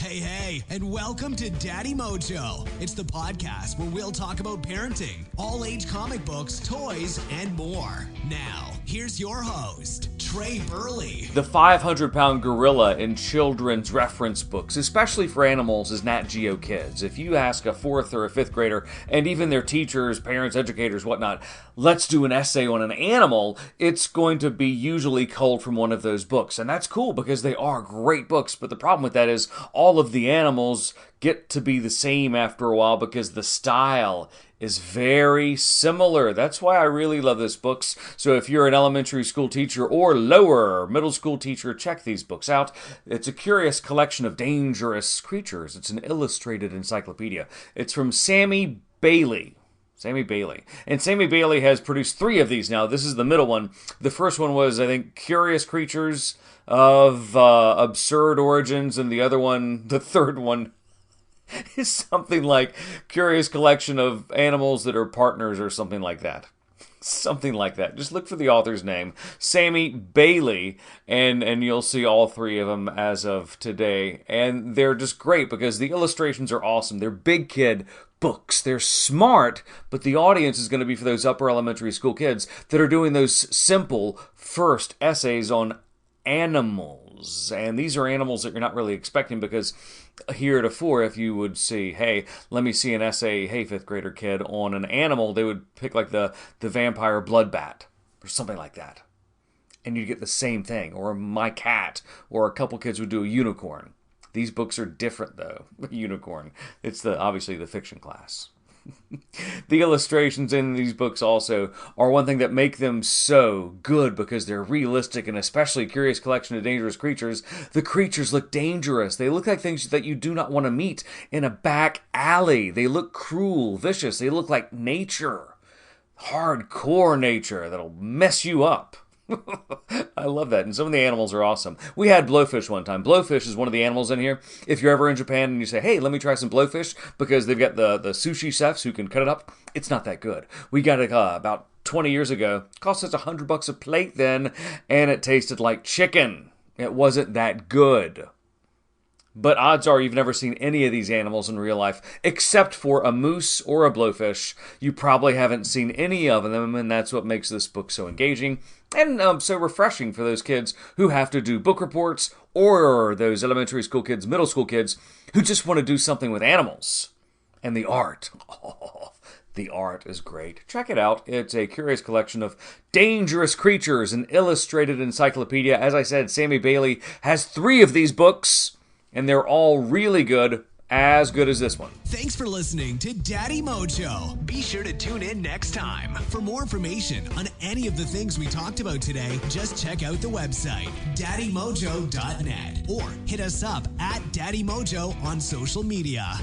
Hey, and welcome to Daddy Mojo. It's the podcast where we'll talk about parenting, all-age comic books, toys, and more. Now, here's your host, Trey Burley. The 500-pound gorilla in children's reference books, especially for animals, is Nat Geo Kids. If you ask a 4th or a 5th grader, and even their teachers, parents, educators, whatnot, let's do an essay on an animal, it's going to be usually culled from one of those books. And that's cool because they are great books, but the problem with that is all of the animals get to be the same after a while because the style is very similar. That's why I really love these books. So if you're an elementary school teacher or lower middle school teacher, check these books out. It's a curious collection of dangerous creatures. It's an illustrated encyclopedia. It's from Sammy Bailey. And Sammy Bailey has produced 3 of these now. This is the middle one. The first one was, I think, Curious Creatures of Absurd Origins, and the other one, the third one, is something like Curious Collection of Animals That Are Partners or something like that. Something like that. Just look for the author's name, Sammy Bailey, and you'll see all 3 of them as of today. And they're just great because the illustrations are awesome. They're big kid books. They're smart, but the audience is going to be for those upper elementary school kids that are doing those simple first essays on animals. And these are animals that you're not really expecting because heretofore, if you would see, hey, let me see an essay, hey, 5th grader kid, on an animal, they would pick like the vampire blood bat or something like that. And you'd get the same thing. Or my cat, or a couple kids would do a unicorn. These books are different, though. Unicorn. It's obviously the fiction class. The illustrations in these books also are one thing that make them so good because they're realistic, and especially Curious Collection of Dangerous Creatures. The creatures look dangerous. They look like things that you do not want to meet in a back alley. They look cruel, vicious. They look like nature. Hardcore nature that'll mess you up. I love that, and some of the animals are awesome. We had blowfish one time. Blowfish is one of the animals in here. If you're ever in Japan and you say, hey, let me try some blowfish, because they've got the sushi chefs who can cut it up, it's not that good. We got it about 20 years ago. It cost us $100 a plate then, and it tasted like chicken. It wasn't that good. But odds are you've never seen any of these animals in real life, except for a moose or a blowfish. You probably haven't seen any of them, and that's what makes this book so engaging and so refreshing for those kids who have to do book reports, or those elementary school kids, middle school kids, who just want to do something with animals. And the art. Oh, the art is great. Check it out. It's a curious collection of dangerous creatures, an illustrated encyclopedia. As I said, Sammy Bailey has 3 of these books, and they're all really good as this one. Thanks for listening to Daddy Mojo. Be sure to tune in next time. For more information on any of the things we talked about today, just check out the website, daddymojo.net, or hit us up at Daddy Mojo on social media.